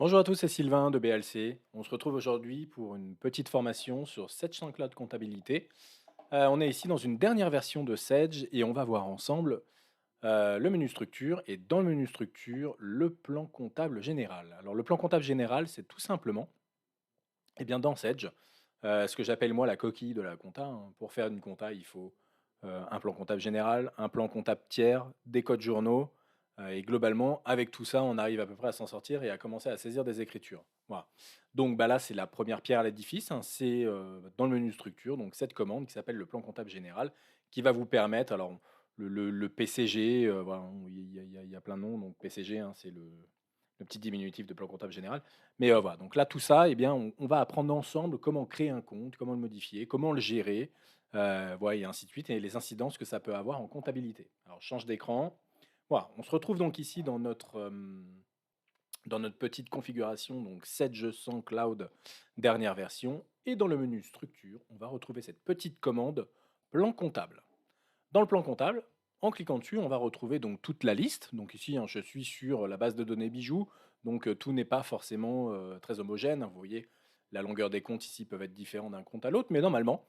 Bonjour à tous, c'est Sylvain de BLC. On se retrouve aujourd'hui pour une petite formation sur Sedge sans Cloud Comptabilité. On est ici dans une dernière version de Sedge et on va voir ensemble le menu structure et dans le menu structure, le plan comptable général. Alors le plan comptable général, c'est tout simplement, eh bien dans Sedge, ce que j'appelle moi la coquille de la compta, hein. Pour faire une compta, il faut un plan comptable général, un plan comptable tiers, des codes journaux, et globalement, avec tout ça, on arrive à peu près à s'en sortir et à commencer à saisir des écritures. Voilà. Donc bah là, c'est la première pierre à l'édifice, hein, c'est dans le menu structure, donc cette commande qui s'appelle le plan comptable général, qui va vous permettre, alors le PCG, voilà, il y a plein de noms, donc PCG, hein, c'est le petit diminutif de plan comptable général. Mais voilà, donc là, tout ça, eh bien, on va apprendre ensemble comment créer un compte, comment le modifier, comment le gérer, voilà, et ainsi de suite, et les incidences que ça peut avoir en comptabilité. Alors, je change d'écran. Voilà, on se retrouve donc ici dans notre petite configuration, donc 7 sans cloud, dernière version. Et dans le menu structure, on va retrouver cette petite commande plan comptable. Dans le plan comptable, en cliquant dessus, on va retrouver donc toute la liste. Donc ici, hein, je suis sur la base de données bijoux, donc tout n'est pas forcément très homogène, hein. Vous voyez, la longueur des comptes ici peuvent être différents d'un compte à l'autre, mais normalement,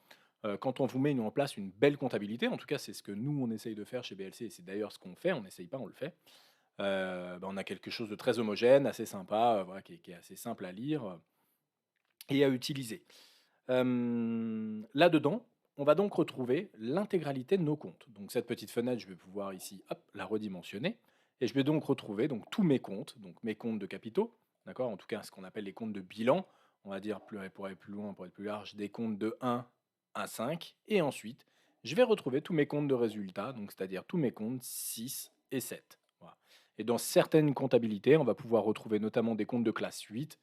quand on vous met en place une belle comptabilité, en tout cas c'est ce que nous on essaye de faire chez BLC, et c'est d'ailleurs ce qu'on fait, on n'essaye pas, on le fait. On a quelque chose de très homogène, assez sympa, voilà, qui est assez simple à lire et à utiliser. Là-dedans, on va donc retrouver l'intégralité de nos comptes. Donc cette petite fenêtre, je vais pouvoir ici, hop, la redimensionner. Et je vais donc retrouver donc, tous mes comptes, donc mes comptes de capitaux, d'accord, en tout cas ce qu'on appelle les comptes de bilan, on va dire pour aller plus loin, pour être plus large, des comptes de 1 à 5. Et ensuite, je vais retrouver tous mes comptes de résultats, donc c'est-à-dire tous mes comptes 6 et 7. Voilà. Et dans certaines comptabilités, on va pouvoir retrouver notamment des comptes de classe 8.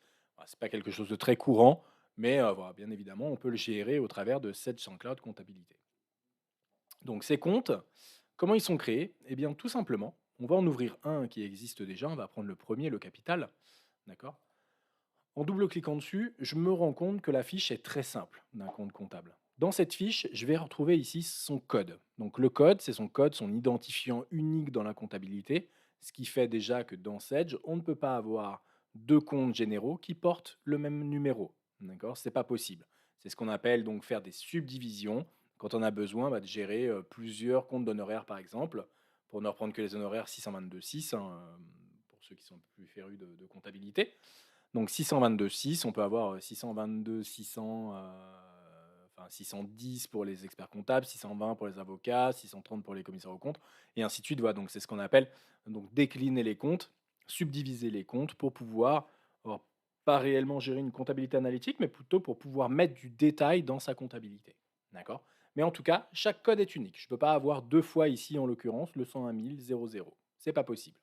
Ce n'est pas quelque chose de très courant, mais voilà, bien évidemment, on peut le gérer au travers de cette Cloud Comptabilité. Donc ces comptes, comment ils sont créés? Eh bien, tout simplement, on va en ouvrir un qui existe déjà. On va prendre le premier, le capital. D'accord. En double-cliquant dessus, je me rends compte que la fiche est très simple d'un compte comptable. Dans cette fiche, je vais retrouver ici son code. Donc le code, c'est son code, son identifiant unique dans la comptabilité, ce qui fait déjà que dans Sedge, on ne peut pas avoir deux comptes généraux qui portent le même numéro. D'accord? C'est pas possible. C'est ce qu'on appelle donc faire des subdivisions quand on a besoin de gérer plusieurs comptes d'honoraires par exemple, pour ne reprendre que les honoraires 622.6, hein, pour ceux qui sont un peu plus férus de comptabilité. Donc 622.6, on peut avoir 622, 600, enfin 610 pour les experts comptables, 620 pour les avocats, 630 pour les commissaires aux comptes, et ainsi de suite. Voilà, donc c'est ce qu'on appelle donc décliner les comptes, subdiviser les comptes pour pouvoir alors, pas réellement gérer une comptabilité analytique, mais plutôt pour pouvoir mettre du détail dans sa comptabilité. D'accord. Mais en tout cas, chaque code est unique. Je ne peux pas avoir deux fois ici, en l'occurrence, le 101 000. C'est pas possible.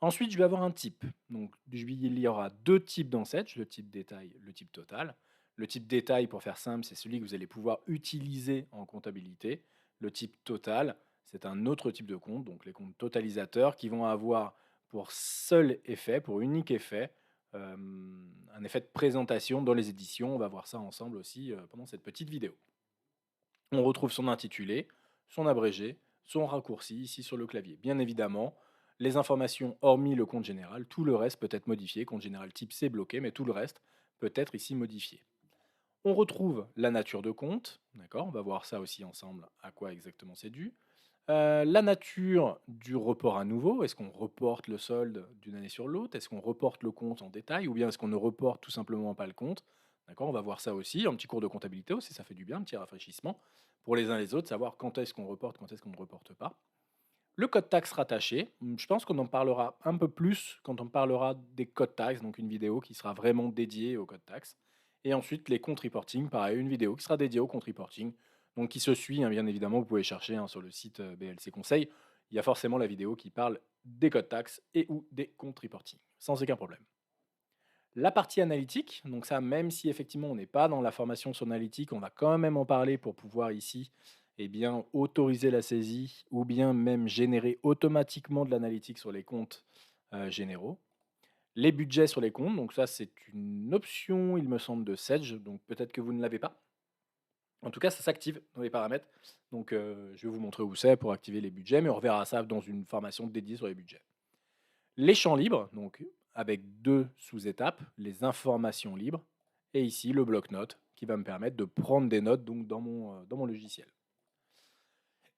Ensuite, je vais avoir un type. Donc, il y aura deux types dans Setch, le type détail, le type total. Le type détail, pour faire simple, c'est celui que vous allez pouvoir utiliser en comptabilité. Le type total, c'est un autre type de compte, donc les comptes totalisateurs qui vont avoir pour seul effet, pour unique effet, un effet de présentation dans les éditions. On va voir ça ensemble aussi pendant cette petite vidéo. On retrouve son intitulé, son abrégé, son raccourci ici sur le clavier. Bien évidemment, les informations hormis le compte général, tout le reste peut être modifié. Compte général type c'est bloqué, mais tout le reste peut être ici modifié. On retrouve la nature de compte, d'accord. On va voir ça aussi ensemble, à quoi exactement c'est dû. La nature du report à nouveau, est-ce qu'on reporte le solde d'une année sur l'autre? Est-ce qu'on reporte le compte en détail? Ou bien est-ce qu'on ne reporte tout simplement pas le compte? D'accord, on va voir ça aussi, un petit cours de comptabilité aussi, ça fait du bien, un petit rafraîchissement pour les uns et les autres, savoir quand est-ce qu'on reporte, quand est-ce qu'on ne reporte pas. Le code taxe rattaché, je pense qu'on en parlera un peu plus quand on parlera des codes taxes, donc une vidéo qui sera vraiment dédiée au code taxe. Et ensuite, les comptes reporting, pareil, une vidéo qui sera dédiée au compte reporting, donc qui se suit, hein, bien évidemment, vous pouvez chercher sur le site BLC Conseil, il y a forcément la vidéo qui parle des codes taxes et ou des comptes reporting, sans aucun problème. La partie analytique, donc ça, même si effectivement on n'est pas dans la formation sur l'analytique, on va quand même en parler pour pouvoir ici bien, autoriser la saisie ou bien même générer automatiquement de l'analytique sur les comptes généraux. Les budgets sur les comptes, donc ça c'est une option, il me semble, de Sedge, donc peut-être que vous ne l'avez pas. En tout cas, ça s'active dans les paramètres. Donc je vais vous montrer où c'est pour activer les budgets, mais on reverra ça dans une formation dédiée sur les budgets. Les champs libres, donc avec deux sous-étapes, les informations libres, et ici le bloc-notes qui va me permettre de prendre des notes donc, dans mon logiciel.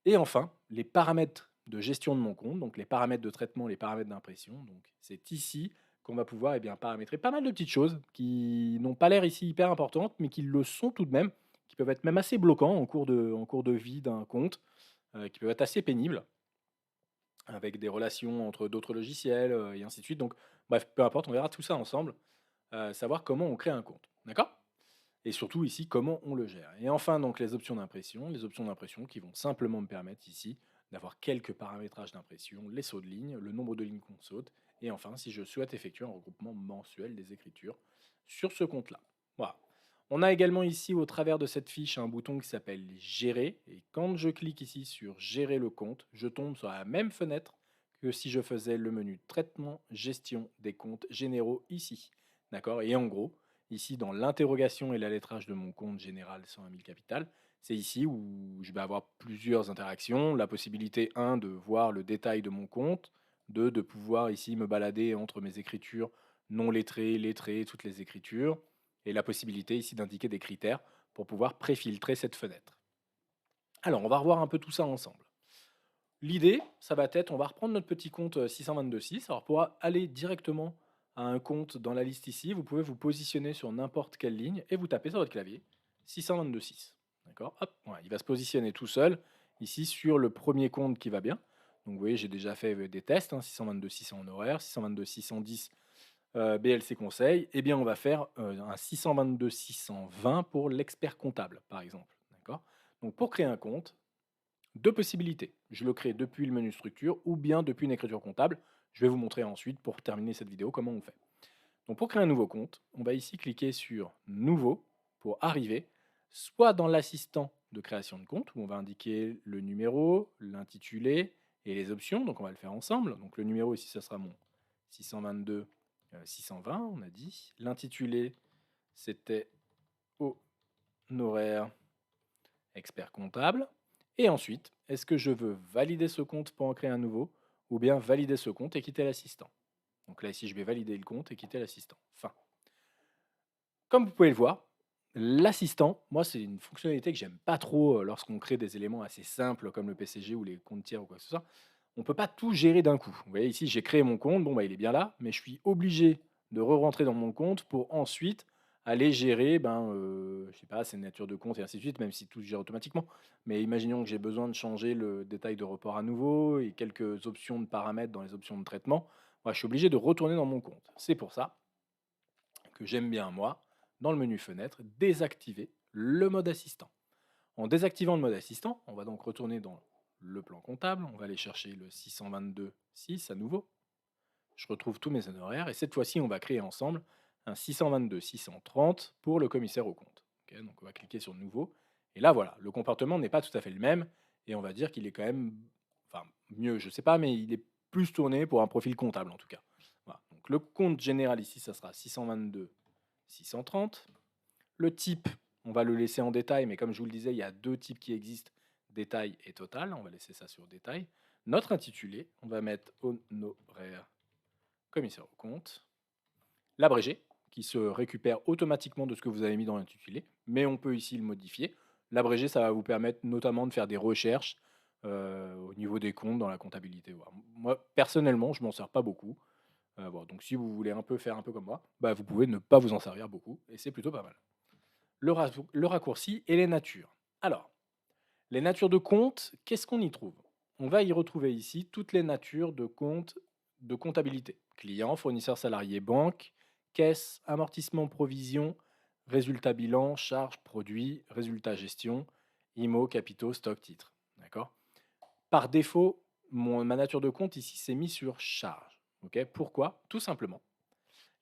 Et enfin, les paramètres de gestion de mon compte, donc les paramètres de traitement, les paramètres d'impression. Donc c'est ici qu'on va pouvoir paramétrer pas mal de petites choses qui n'ont pas l'air ici hyper importantes, mais qui le sont tout de même, qui peuvent être même assez bloquants en cours de vie d'un compte, qui peuvent être assez pénibles, avec des relations entre d'autres logiciels et ainsi de suite. Donc bref, peu importe, on verra tout ça ensemble, savoir comment on crée un compte. D'accord. Et surtout ici, comment on le gère. Et enfin, donc les options d'impression qui vont simplement me permettre ici d'avoir quelques paramétrages d'impression, les sauts de ligne, le nombre de lignes qu'on saute, et enfin, si je souhaite effectuer un regroupement mensuel des écritures sur ce compte-là. Voilà. On a également ici, au travers de cette fiche, un bouton qui s'appelle Gérer, et quand je clique ici sur Gérer le compte, je tombe sur la même fenêtre que si je faisais le menu Traitement, Gestion des comptes généraux ici. D'accord. Et en gros, ici, dans l'interrogation et la lettrage de mon compte général 101 000 capital, c'est ici où je vais avoir plusieurs interactions. La possibilité, un, de voir le détail de mon compte, deux, de pouvoir ici me balader entre mes écritures non lettrées, lettrées, toutes les écritures, et la possibilité ici d'indiquer des critères pour pouvoir préfiltrer cette fenêtre. Alors, on va revoir un peu tout ça ensemble. L'idée, ça va être, on va reprendre notre petit compte 622.6. Alors, pour aller directement à un compte dans la liste ici, vous pouvez vous positionner sur n'importe quelle ligne et vous tapez sur votre clavier 622.6. D'accord. Hop, voilà, il va se positionner tout seul ici sur le premier compte qui va bien. Donc, vous voyez, j'ai déjà fait des tests, 622.6 en horaire, 622.610 BLC conseil. Eh bien, on va faire un 622.620 pour l'expert comptable, par exemple. D'accord. Donc, pour créer un compte, deux possibilités. Je le crée depuis le menu structure ou bien depuis une écriture comptable. Je vais vous montrer ensuite, pour terminer cette vidéo, comment on fait. Donc pour créer un nouveau compte, on va ici cliquer sur Nouveau pour arriver soit dans l'assistant de création de compte où on va indiquer le numéro, l'intitulé et les options. Donc on va le faire ensemble. Donc le numéro ici, ça sera mon 622 620, on a dit. L'intitulé, c'était honoraire expert comptable. Et ensuite, est-ce que je veux valider ce compte pour en créer un nouveau ou bien valider ce compte et quitter l'assistant? Donc là, ici, je vais valider le compte et quitter l'assistant. Fin. Comme vous pouvez le voir, l'assistant, moi, c'est une fonctionnalité que j'aime pas trop lorsqu'on crée des éléments assez simples comme le PCG ou les comptes tiers ou quoi que ce soit. On ne peut pas tout gérer d'un coup. Vous voyez ici, j'ai créé mon compte, bon, bah, il est bien là, mais je suis obligé de re-rentrer dans mon compte pour ensuite aller gérer, je sais pas, ses natures de compte et ainsi de suite, même si tout se gère automatiquement. Mais imaginons que j'ai besoin de changer le détail de report à nouveau et quelques options de paramètres dans les options de traitement. Moi, je suis obligé de retourner dans mon compte. C'est pour ça que j'aime bien, moi, dans le menu fenêtre, désactiver le mode assistant. En désactivant le mode assistant, on va donc retourner dans le plan comptable, on va aller chercher le 622.6 à nouveau. Je retrouve tous mes honoraires et cette fois-ci, on va créer ensemble un 622.630 pour le commissaire au compte. Ok, donc on va cliquer sur Nouveau. Et là, voilà, le comportement n'est pas tout à fait le même et on va dire qu'il est quand même, enfin mieux, je ne sais pas, mais il est plus tourné pour un profil comptable en tout cas. Voilà. Donc le compte général ici, ça sera 622.630. Le type, on va le laisser en détail, mais comme je vous le disais, il y a deux types qui existent, détail et total. On va laisser ça sur détail. Notre intitulé, on va mettre honoraire commissaire au compte. L'abrégé, qui se récupère automatiquement de ce que vous avez mis dans l'intitulé, mais on peut ici le modifier. L'abrégé, ça va vous permettre notamment de faire des recherches au niveau des comptes dans la comptabilité. Voilà. Moi, personnellement, je m'en sers pas beaucoup. Voilà. Donc si vous voulez un peu faire un peu comme moi, vous pouvez ne pas vous en servir beaucoup, et c'est plutôt pas mal. Le raccourci et les natures. Alors, les natures de compte, qu'est-ce qu'on y trouve? On va y retrouver ici toutes les natures de compte de comptabilité. Client, fournisseur, salarié, banque, caisse, amortissement, provision, résultat bilan, charge, produit, résultat gestion, IMO, capitaux, stock, titres. D'accord. Par défaut, ma nature de compte ici s'est mis sur charge. Ok. Pourquoi? Tout simplement.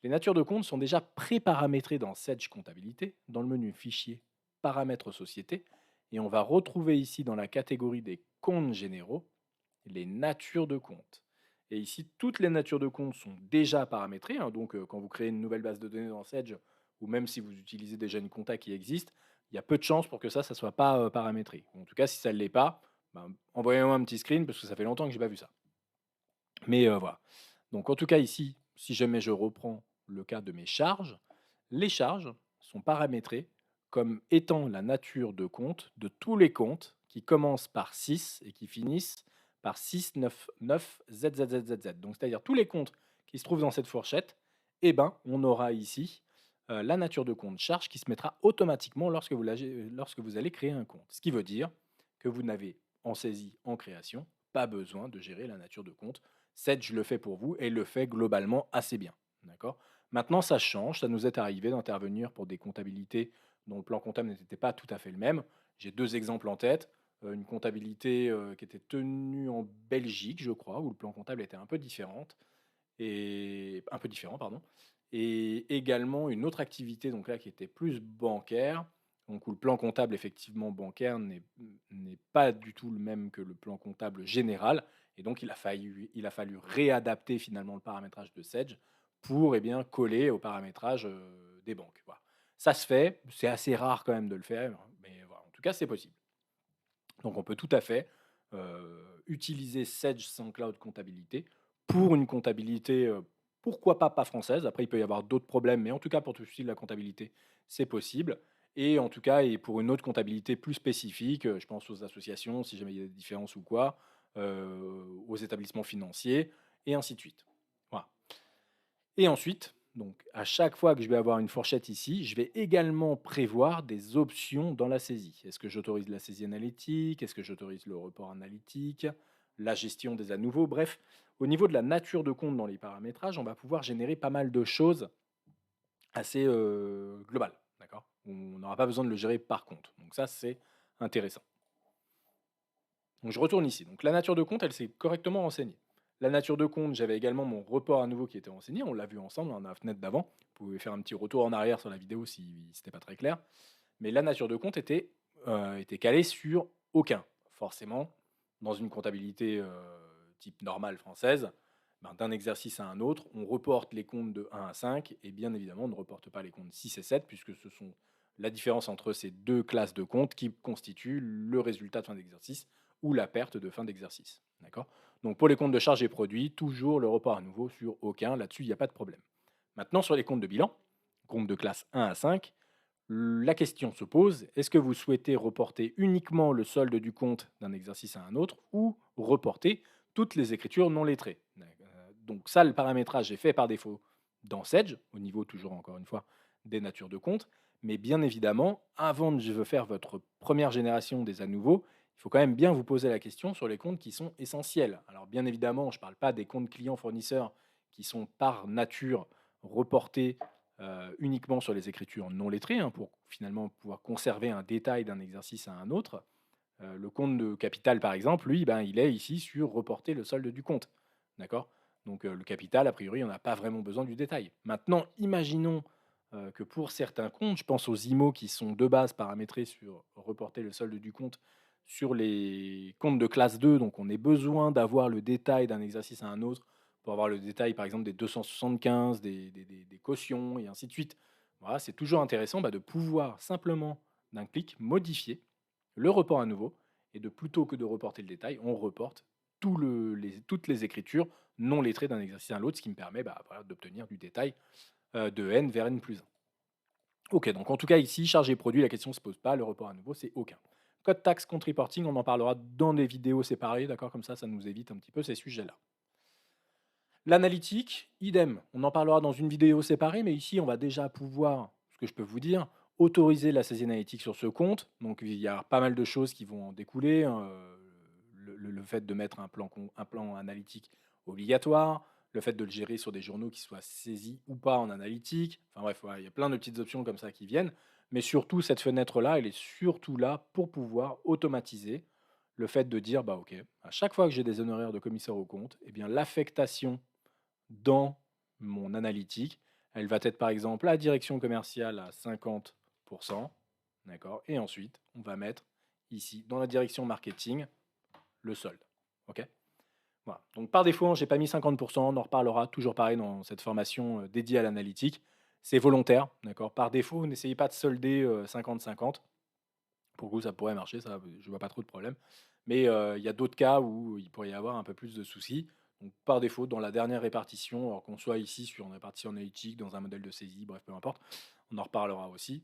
Les natures de compte sont déjà pré-paramétrées dans Sage Comptabilité, dans le menu Fichier, Paramètres Société, et on va retrouver ici dans la catégorie des comptes généraux les natures de compte. Et ici, toutes les natures de compte sont déjà paramétrées, donc quand vous créez une nouvelle base de données dans Sage, ou même si vous utilisez déjà une compta qui existe, il y a peu de chances pour que ça ne soit pas paramétré. En tout cas, si ça ne l'est pas, envoyez-moi un petit screen parce que ça fait longtemps que je n'ai pas vu ça. Mais voilà. Donc en tout cas ici, si jamais je reprends le cas de mes charges, les charges sont paramétrées comme étant la nature de compte de tous les comptes qui commencent par 6 et qui finissent par 699 ZZZZZ. Donc, c'est-à-dire tous les comptes qui se trouvent dans cette fourchette, eh ben, on aura ici la nature de compte charge qui se mettra automatiquement lorsque vous allez créer un compte. Ce qui veut dire que vous n'avez en saisie, en création, pas besoin de gérer la nature de compte. Sedge le fait pour vous et le fait globalement assez bien. D'accord. Maintenant, ça change. Ça nous est arrivé d'intervenir pour des comptabilités dont le plan comptable n'était pas tout à fait le même. J'ai deux exemples en tête. Une comptabilité qui était tenue en Belgique, je crois, où le plan comptable était un peu différent, pardon. Et également une autre activité, donc là, qui était plus bancaire, donc où le plan comptable, effectivement, bancaire n'est pas du tout le même que le plan comptable général. Et donc, il a fallu réadapter finalement le paramétrage de Sedge pour bien, coller au paramétrage des banques. Voilà. Ça se fait, c'est assez rare quand même de le faire, mais voilà, en tout cas, c'est possible. Donc, on peut tout à fait utiliser Sedge sans cloud comptabilité pour une comptabilité, pourquoi pas française. Après, il peut y avoir d'autres problèmes, mais en tout cas, pour tout ce qui est de la comptabilité, c'est possible. Et en tout cas, et pour une autre comptabilité plus spécifique, je pense aux associations, si jamais il y a des différences ou quoi, aux établissements financiers, et ainsi de suite. Voilà. Et ensuite, donc à chaque fois que je vais avoir une fourchette ici, je vais également prévoir des options dans la saisie. Est-ce que j'autorise la saisie analytique? Est-ce que j'autorise le report analytique? La gestion des à nouveau? Bref, au niveau de la nature de compte dans les paramétrages, on va pouvoir générer pas mal de choses assez globales. D'accord. On n'aura pas besoin de le gérer par compte. Donc ça, c'est intéressant. Donc je retourne ici. Donc la nature de compte, elle s'est correctement renseignée. La nature de compte, j'avais également mon report à nouveau qui était renseigné. On l'a vu ensemble dans la fenêtre d'avant. Vous pouvez faire un petit retour en arrière sur la vidéo si c'était pas très clair. Mais la nature de compte était calée sur aucun. Forcément, dans une comptabilité type normale française, d'un exercice à un autre, on reporte les comptes de 1 à 5 et bien évidemment, on ne reporte pas les comptes 6 et 7 puisque ce sont la différence entre ces deux classes de comptes qui constituent le résultat de fin d'exercice ou la perte de fin d'exercice. D'accord. Donc pour les comptes de charges et produits, toujours le report à nouveau sur aucun. Là-dessus, il n'y a pas de problème. Maintenant, sur les comptes de bilan, comptes de classe 1 à 5, la question se pose, est-ce que vous souhaitez reporter uniquement le solde du compte d'un exercice à un autre ou reporter toutes les écritures non lettrées? Donc ça, le paramétrage est fait par défaut dans Sedge, au niveau toujours encore une fois des natures de compte. Mais bien évidemment, avant de faire votre première génération des à nouveau, il faut quand même bien vous poser la question sur les comptes qui sont essentiels. Alors bien évidemment, je ne parle pas des comptes clients fournisseurs qui sont par nature reportés uniquement sur les écritures non lettrées, hein, pour finalement pouvoir conserver un détail d'un exercice à un autre. Le compte de capital, par exemple, lui, il est ici sur reporter le solde du compte. D'accord. Donc le capital, a priori, on n'a pas vraiment besoin du détail. Maintenant, imaginons que pour certains comptes, je pense aux IMO qui sont de base paramétrés sur reporter le solde du compte sur les comptes de classe 2, donc on ait besoin d'avoir le détail d'un exercice à un autre pour avoir le détail, par exemple, des 275, des cautions et ainsi de suite. Voilà, c'est toujours intéressant de pouvoir simplement, d'un clic, modifier le report à nouveau et de plutôt que de reporter le détail, on reporte toutes les écritures non lettrées d'un exercice à l'autre, ce qui me permet voilà, d'obtenir du détail de n vers n plus 1. Ok, donc en tout cas ici, chargé produit, la question ne se pose pas, le report à nouveau, c'est aucun. Code taxe, compte reporting, on en parlera dans des vidéos séparées, d'accord. Comme ça nous évite un petit peu ces sujets-là. L'analytique, idem, on en parlera dans une vidéo séparée, mais ici, on va déjà pouvoir, ce que je peux vous dire, autoriser la saisie analytique sur ce compte. Donc, il y a pas mal de choses qui vont en découler, hein. Le fait de mettre un plan analytique obligatoire, le fait de le gérer sur des journaux qui soient saisis ou pas en analytique. Enfin bref, voilà, il y a plein de petites options comme ça qui viennent. Mais surtout, cette fenêtre-là, elle est surtout là pour pouvoir automatiser le fait de dire, OK, à chaque fois que j'ai des honoraires de commissaire au compte, eh bien, l'affectation dans mon analytique, elle va être par exemple la direction commerciale à 50%, d'accord. Et ensuite, on va mettre ici, dans la direction marketing, le solde. OK. Voilà. Donc par défaut, j'ai pas mis 50%, on en reparlera toujours pareil dans cette formation dédiée à l'analytique. C'est volontaire, d'accord. Par défaut, n'essayez pas de solder 50-50. Pour vous, ça pourrait marcher, ça, je vois pas trop de problème. Mais il y a d'autres cas où il pourrait y avoir un peu plus de soucis. Donc, par défaut, dans la dernière répartition, alors qu'on soit ici sur une répartition analytique, dans un modèle de saisie, bref, peu importe, on en reparlera aussi.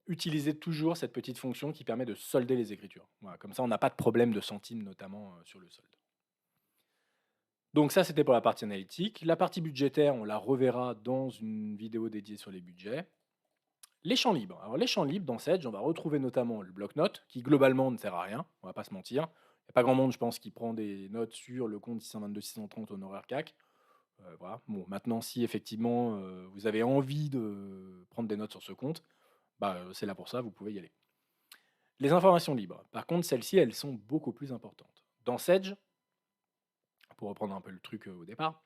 Utilisez toujours cette petite fonction qui permet de solder les écritures. Voilà, comme ça, on n'a pas de problème de centimes, notamment sur le solde. Donc ça, c'était pour la partie analytique. La partie budgétaire, on la reverra dans une vidéo dédiée sur les budgets. Les champs libres. Alors les champs libres, dans Sedge, on va retrouver notamment le bloc-notes, qui globalement ne sert à rien, on va pas se mentir. Il n'y a pas grand monde, je pense, qui prend des notes sur le compte 622-630 honoraire CAC. Voilà. Bon, maintenant, si effectivement vous avez envie de prendre des notes sur ce compte, c'est là pour ça, vous pouvez y aller. Les informations libres, par contre, celles-ci, elles sont beaucoup plus importantes. Dans Sedge, pour reprendre un peu le truc au départ,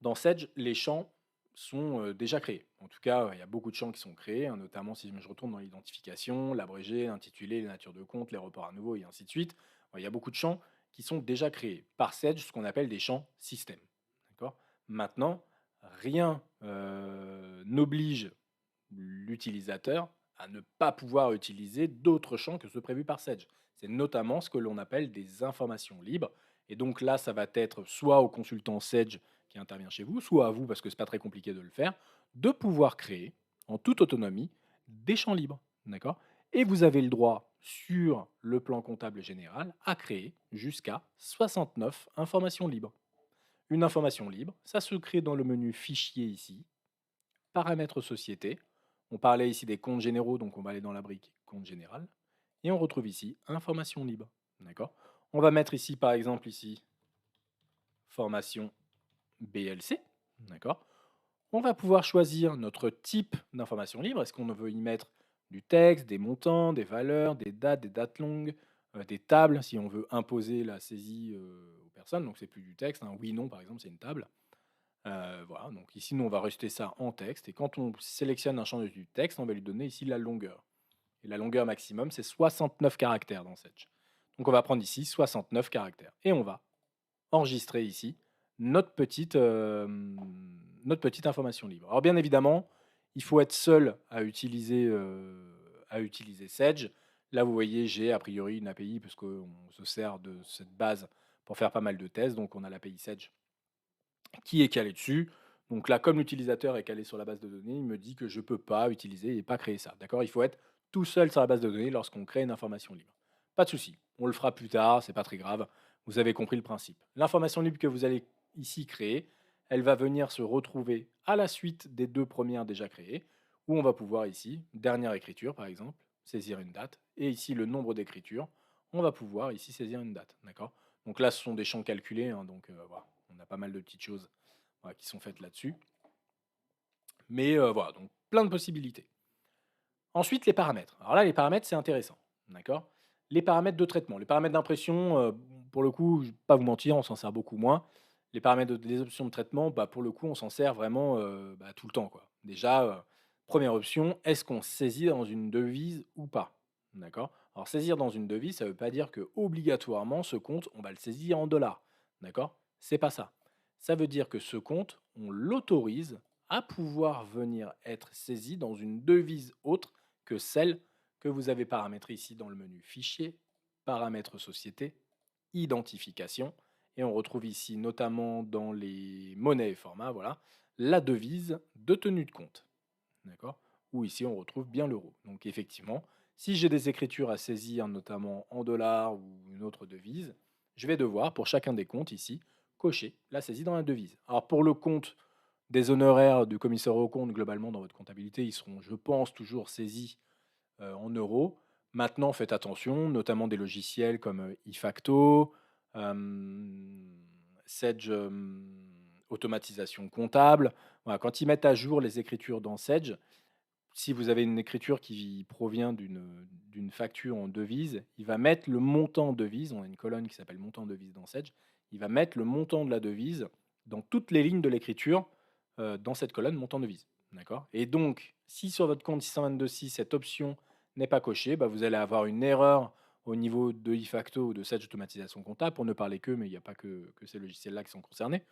dans Sedge, les champs sont déjà créés. En tout cas, il y a beaucoup de champs qui sont créés, hein, notamment si je retourne dans l'identification, l'abrégé, l'intitulé, les natures de compte, les reports à nouveau et ainsi de suite. Il y a beaucoup de champs qui sont déjà créés par Sedge, ce qu'on appelle des champs système. D'accord. Maintenant, rien n'oblige l'utilisateur à ne pas pouvoir utiliser d'autres champs que ceux prévus par Sedge. C'est notamment ce que l'on appelle des informations libres. Et donc là, ça va être soit au consultant Sedge qui intervient chez vous, soit à vous, parce que c'est pas très compliqué de le faire, de pouvoir créer en toute autonomie des champs libres. D'accord. Et vous avez le droit, sur le plan comptable général, à créer jusqu'à 69 informations libres. Une information libre, ça se crée dans le menu Fichier ici, Paramètres société. On parlait ici des comptes généraux, donc on va aller dans la brique Compte général. Et on retrouve ici Information libre. D'accord. On va mettre ici, par exemple, ici, Formation BLC. D'accord. On va pouvoir choisir notre type d'information libre. Est-ce qu'on veut y mettre du texte, des montants, des valeurs, des dates longues, des tables, si on veut imposer la saisie aux personnes. Donc c'est plus du texte. Un oui, non, par exemple, c'est une table. Voilà, donc ici, nous, on va rajouter ça en texte. Et quand on sélectionne un champ du texte, on va lui donner ici la longueur. Et la longueur maximum, c'est 69 caractères dans Sedge. Donc on va prendre ici 69 caractères. Et on va enregistrer ici notre petite information libre. Alors bien évidemment, il faut être seul à utiliser Sedge. Là, vous voyez, j'ai a priori une API, parce qu'on se sert de cette base pour faire pas mal de tests. Donc on a l'API Sedge qui est calé dessus. Donc là, comme l'utilisateur est calé sur la base de données, il me dit que je ne peux pas utiliser et pas créer ça. D'accord. Il faut être tout seul sur la base de données lorsqu'on crée une information libre. Pas de souci, on le fera plus tard, c'est pas très grave. Vous avez compris le principe. L'information libre que vous allez ici créer, elle va venir se retrouver à la suite des deux premières déjà créées, où on va pouvoir ici, dernière écriture par exemple, saisir une date, et ici le nombre d'écritures, on va pouvoir ici saisir une date. D'accord. Donc là, ce sont des champs calculés, hein, donc voilà, on a pas mal de petites choses voilà, qui sont faites là-dessus. Mais voilà, donc plein de possibilités. Ensuite, les paramètres. Alors là, les paramètres, c'est intéressant. D'accord. Les paramètres de traitement. Les paramètres d'impression, pour le coup, je ne vais pas vous mentir, on s'en sert beaucoup moins. Les paramètres des options de traitement, pour le coup, on s'en sert vraiment tout le temps, quoi. Déjà, première option, est-ce qu'on saisit dans une devise ou pas? D'accord. Alors, saisir dans une devise, ça ne veut pas dire que obligatoirement ce compte, on va le saisir en dollars. D'accord. C'est pas ça. Ça veut dire que ce compte, on l'autorise à pouvoir venir être saisi dans une devise autre que celle que vous avez paramétrée ici dans le menu Fichier, Paramètres société, Identification. Et on retrouve ici, notamment dans les monnaies et formats, voilà, la devise de tenue de compte. D'accord. Où ici, on retrouve bien l'euro. Donc effectivement, si j'ai des écritures à saisir, notamment en dollars ou une autre devise, je vais devoir, pour chacun des comptes ici, cocher la saisie dans la devise. Alors pour le compte des honoraires du commissaire aux comptes, globalement, dans votre comptabilité, ils seront, je pense, toujours saisis en euros. Maintenant, faites attention, notamment des logiciels comme eFacto, Sedge Automatisation comptable. Voilà, quand ils mettent à jour les écritures dans Sedge, si vous avez une écriture qui provient d'une facture en devise, il va mettre le montant devise, on a une colonne qui s'appelle montant devise dans Sedge, il va mettre le montant de la devise dans toutes les lignes de l'écriture dans cette colonne montant devise. D'accord. Et donc, si sur votre compte 622.6, cette option n'est pas cochée, vous allez avoir une erreur au niveau de eFacto ou de Sedge Automatisation comptable, pour ne parler que, mais il n'y a pas que ces logiciels-là qui sont concernés.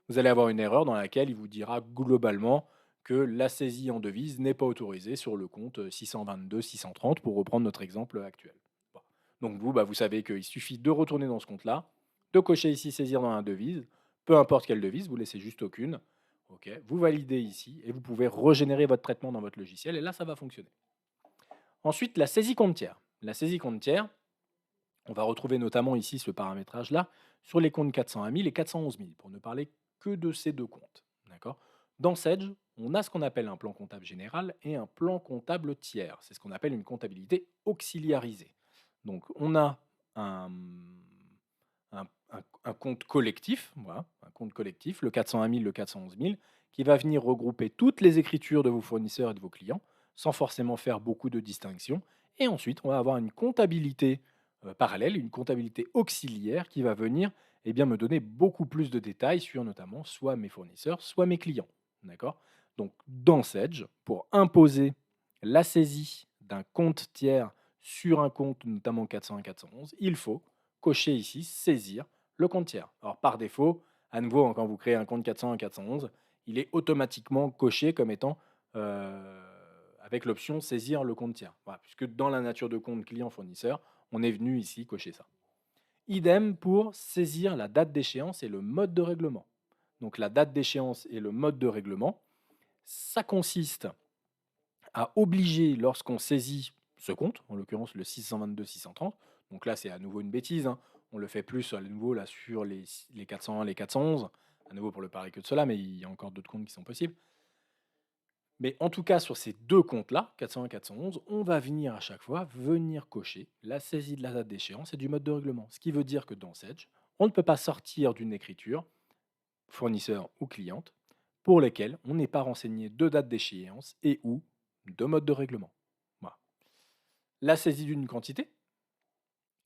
Vous allez avoir une erreur dans laquelle il vous dira globalement que la saisie en devise n'est pas autorisée sur le compte 622-630, pour reprendre notre exemple actuel. Bon. Donc vous, vous savez qu'il suffit de retourner dans ce compte-là, de cocher ici saisir dans la devise, peu importe quelle devise, vous laissez juste aucune. OK, vous validez ici et vous pouvez régénérer votre traitement dans votre logiciel et là, ça va fonctionner. Ensuite, la saisie compte tiers. La saisie compte tiers, on va retrouver notamment ici ce paramétrage-là sur les comptes 401 000 et 411 000 pour ne parler que de ces deux comptes. D'accord. Dans Sedge, on a ce qu'on appelle un plan comptable général et un plan comptable tiers. C'est ce qu'on appelle une comptabilité auxiliarisée. Donc, on a un compte collectif, voilà, un compte collectif, le 401 000, le 411 000, qui va venir regrouper toutes les écritures de vos fournisseurs et de vos clients, sans forcément faire beaucoup de distinctions. Et ensuite, on va avoir une comptabilité parallèle, une comptabilité auxiliaire qui va venir me donner beaucoup plus de détails sur notamment soit mes fournisseurs, soit mes clients. D'accord. Donc, dans Sedge, pour imposer la saisie d'un compte tiers sur un compte, notamment 401, 411, il faut cocher ici saisir le compte tiers. Alors, par défaut, à nouveau, quand vous créez un compte 401, 411, il est automatiquement coché comme étant avec l'option saisir le compte tiers. Voilà, puisque dans la nature de compte client-fournisseur, on est venu ici cocher ça. Idem pour saisir la date d'échéance et le mode de règlement. Donc la date d'échéance et le mode de règlement, ça consiste à obliger lorsqu'on saisit ce compte, en l'occurrence le 622-630, donc là c'est à nouveau une bêtise, hein, on le fait plus à nouveau là sur les 401, les 411, à nouveau pour le parler que de cela, mais il y a encore d'autres comptes qui sont possibles. Mais en tout cas, sur ces deux comptes-là, 401, 411, on va venir à chaque fois venir cocher la saisie de la date d'échéance et du mode de règlement. Ce qui veut dire que dans Sedge, on ne peut pas sortir d'une écriture, fournisseur ou cliente, pour lesquelles on n'est pas renseigné de date d'échéance et ou de mode de règlement. Voilà. La saisie d'une quantité.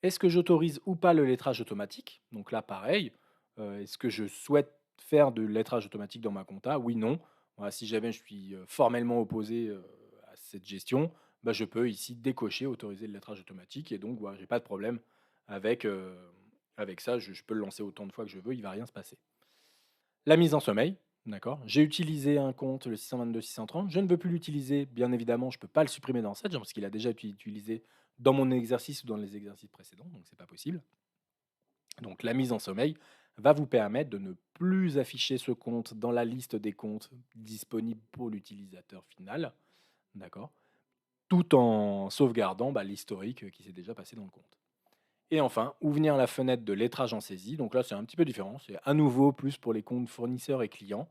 Est-ce que j'autorise ou pas le lettrage automatique? Donc là, pareil. Est-ce que je souhaite faire de lettrage automatique dans ma compta? Oui, non. Voilà, si jamais je suis formellement opposé à cette gestion, bah, je peux ici décocher, autoriser le lettrage automatique. Et donc, voilà, je n'ai pas de problème avec ça. Je peux le lancer autant de fois que je veux, il ne va rien se passer. La mise en sommeil, d'accord. J'ai utilisé un compte, le 622-630. Je ne veux plus l'utiliser. Bien évidemment, je ne peux pas le supprimer dans Sedge parce qu'il a déjà été utilisé dans mon exercice ou dans les exercices précédents, donc c'est pas possible. Donc la mise en sommeil va vous permettre de ne plus afficher ce compte dans la liste des comptes disponibles pour l'utilisateur final, d'accord, tout en sauvegardant l'historique qui s'est déjà passé dans le compte. Et enfin, ouvrir la fenêtre de lettrage en saisie. Donc là, c'est un petit peu différent. C'est à nouveau plus pour les comptes fournisseurs et clients,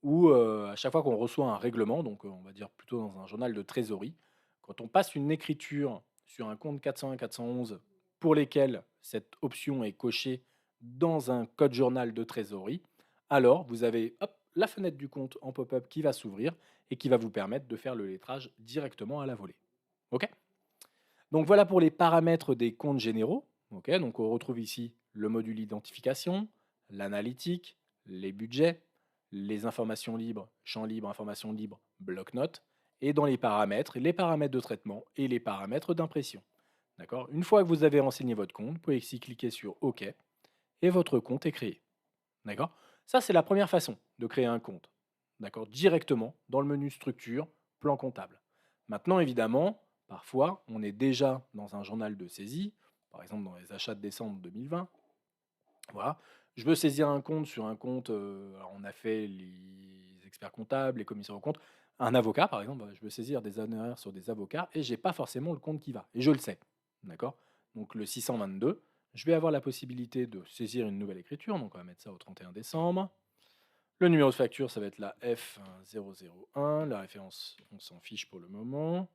où à chaque fois qu'on reçoit un règlement, donc on va dire plutôt dans un journal de trésorerie, quand on passe une écriture sur un compte 401, 411 pour lesquels cette option est cochée dans un code journal de trésorerie, alors vous avez la fenêtre du compte en pop-up qui va s'ouvrir et qui va vous permettre de faire le lettrage directement à la volée. OK. Donc voilà pour les paramètres des comptes généraux. Ok, donc on retrouve ici le module identification, l'analytique, les budgets, les informations libres, champ libre, informations libres, bloc-notes, et dans les paramètres de traitement et les paramètres d'impression. D'accord. Une fois que vous avez renseigné votre compte, vous pouvez ici cliquer sur OK et votre compte est créé. D'accord. Ça, c'est la première façon de créer un compte. D'accord. Directement dans le menu structure, plan comptable. Maintenant, évidemment, parfois, on est déjà dans un journal de saisie, par exemple dans les achats de décembre 2020. Voilà. Je veux saisir un compte sur un compte. Alors on a fait les experts comptables, les commissaires aux comptes. Un avocat, par exemple, je veux saisir des honoraires sur des avocats et j'ai pas forcément le compte qui va. Et je le sais. D'accord. Donc le 622, je vais avoir la possibilité de saisir une nouvelle écriture. Donc on va mettre ça au 31 décembre. Le numéro de facture, ça va être la F001. La référence, on s'en fiche pour le moment.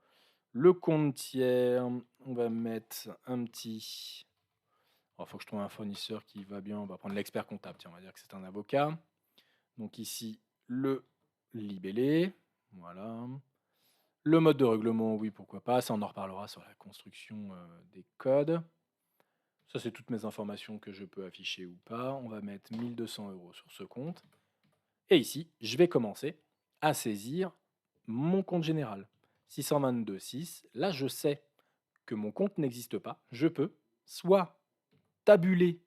Le compte tiers, on va mettre un petit. Il faut que je trouve un fournisseur qui va bien. On va prendre l'expert comptable. Tiens, on va dire que c'est un avocat. Donc ici, le libellé. Voilà. Le mode de règlement, oui, pourquoi pas. Ça, on en reparlera sur la construction des codes. Ça, c'est toutes mes informations que je peux afficher ou pas. On va mettre 1200 € sur ce compte. Et ici, je vais commencer à saisir mon compte général. 622,6. Là, je sais que mon compte n'existe pas. Je peux soit tabuler.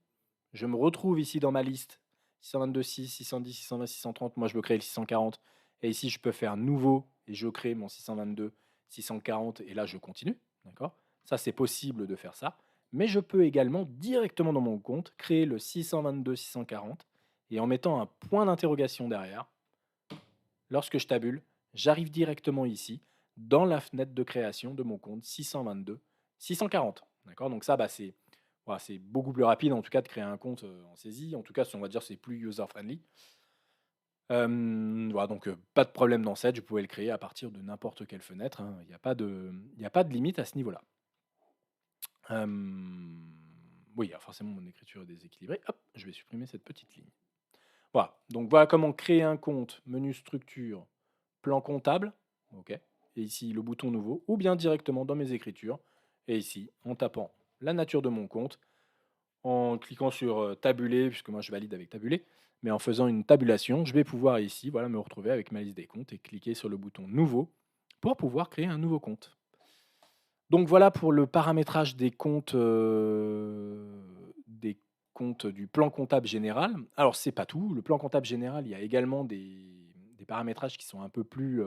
Je me retrouve ici dans ma liste. 622,6, 610, 620, 630. Moi, je veux créer le 640. Et ici, je peux faire nouveau et je crée mon 622, 640. Et là, je continue. D'accord. Ça, c'est possible de faire ça. mais je peux également directement dans mon compte créer le 622-640 et en mettant un point d'interrogation derrière, lorsque je tabule, j'arrive directement ici dans la fenêtre de création de mon compte 622-640. D'accord? Donc ça, bah, c'est voilà, c'est beaucoup plus rapide en tout cas de créer un compte en saisie. En tout cas, on va dire c'est plus user-friendly. Voilà, donc pas de problème dans Sage, vous pouvez le créer à partir de n'importe quelle fenêtre, hein. Il y a pas de limite à ce niveau-là. Hem, oui, alors forcément mon écriture est déséquilibrée. Hop, je vais supprimer cette petite ligne. Voilà, donc voilà comment créer un compte, menu structure, plan comptable, OK, et ici le bouton nouveau, ou bien directement dans mes écritures, et ici en tapant la nature de mon compte, en cliquant sur tabuler, puisque moi je valide avec tabuler, mais en faisant une tabulation, je vais pouvoir ici voilà, me retrouver avec ma liste des comptes et cliquer sur le bouton nouveau pour pouvoir créer un nouveau compte. Donc voilà pour le paramétrage des comptes du plan comptable général. Alors c'est pas tout, le plan comptable général, il y a également des paramétrages qui sont un peu plus,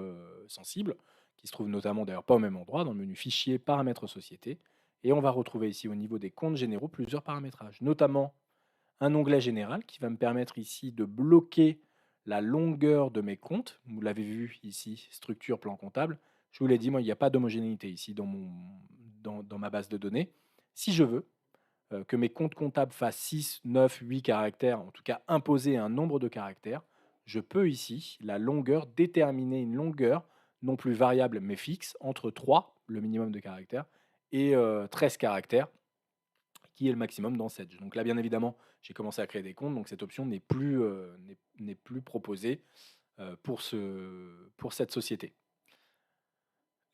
sensibles, qui se trouvent notamment d'ailleurs pas au même endroit, dans le menu fichier, paramètres société, et on va retrouver ici au niveau des comptes généraux plusieurs paramétrages, notamment un onglet général qui va me permettre ici de bloquer la longueur de mes comptes. Vous l'avez vu ici, structure, plan comptable. Je vous l'ai dit, moi, il n'y a pas d'homogénéité ici dans ma base de données. Si je veux que mes comptes comptables fassent 6, 9, 8 caractères, en tout cas imposer un nombre de caractères, je peux ici, la longueur, déterminer une longueur non plus variable mais fixe entre 3, le minimum de caractères, et 13 caractères, qui est le maximum dans Sedge. Donc là, bien évidemment, j'ai commencé à créer des comptes, donc cette option n'est plus proposée pour cette société.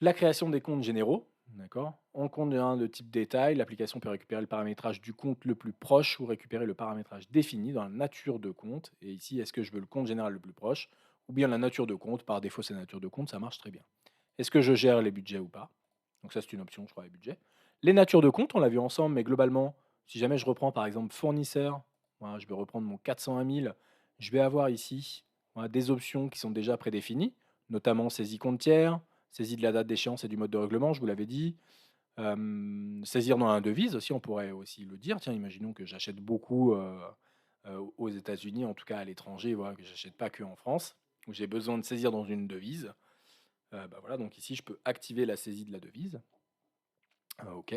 La création des comptes généraux, d'accord. En compte général de type détail, l'application peut récupérer le paramétrage du compte le plus proche ou récupérer le paramétrage défini dans la nature de compte. Et ici, est-ce que je veux le compte général le plus proche ou bien la nature de compte? Par défaut, c'est la nature de compte, ça marche très bien. Est-ce que je gère les budgets ou pas? Donc ça, c'est une option, je crois, les budgets. Les natures de compte, on l'a vu ensemble, mais globalement, si jamais je reprends par exemple fournisseur, voilà, je vais reprendre mon 401 000, je vais avoir ici voilà, des options qui sont déjà prédéfinies, notamment saisie compte tiers, saisie de la date d'échéance et du mode de règlement, je vous l'avais dit. Saisir dans un devise aussi, on pourrait aussi le dire. Tiens, imaginons que j'achète beaucoup aux États-Unis, en tout cas à l'étranger, voilà, que j'achète pas que en France, où j'ai besoin de saisir dans une devise. Bah voilà, donc ici, je peux activer la saisie de la devise. OK.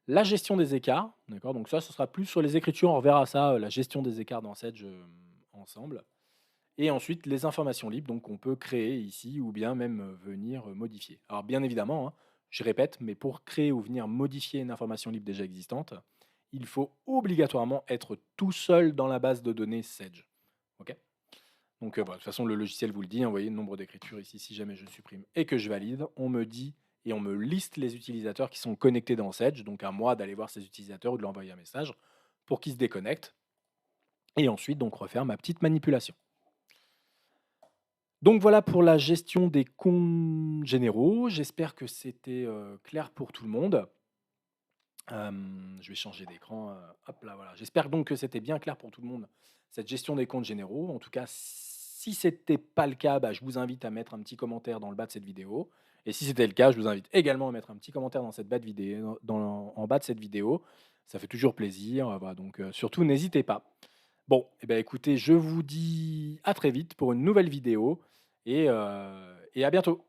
La gestion des écarts, d'accord, donc ça, ce sera plus sur les écritures, on reverra ça, la gestion des écarts dans Sedge, ensemble. Et ensuite, les informations libres, donc on peut créer ici ou bien même venir modifier. Alors bien évidemment, hein, je répète, mais pour créer ou venir modifier une information libre déjà existante, il faut obligatoirement être tout seul dans la base de données Sedge. Ok. Donc voilà, de toute façon, le logiciel vous le dit, hein, vous voyez le nombre d'écritures ici, si jamais je supprime et que je valide, on me dit et on me liste les utilisateurs qui sont connectés dans Sedge, donc à moi d'aller voir ces utilisateurs ou de leur envoyer un message pour qu'ils se déconnectent. Et ensuite, donc refaire ma petite manipulation. Donc voilà pour la gestion des comptes généraux. J'espère que c'était clair pour tout le monde. Je vais changer d'écran. Hop là, voilà. J'espère donc que c'était bien clair pour tout le monde, cette gestion des comptes généraux. En tout cas, si ce n'était pas le cas, bah, je vous invite à mettre un petit commentaire dans le bas de cette vidéo. Et si c'était le cas, je vous invite également à mettre un petit commentaire dans cette bas de vidéo, en bas de cette vidéo. Ça fait toujours plaisir. Voilà, donc surtout, n'hésitez pas. Bon, eh ben, écoutez, je vous dis à très vite pour une nouvelle vidéo et à bientôt.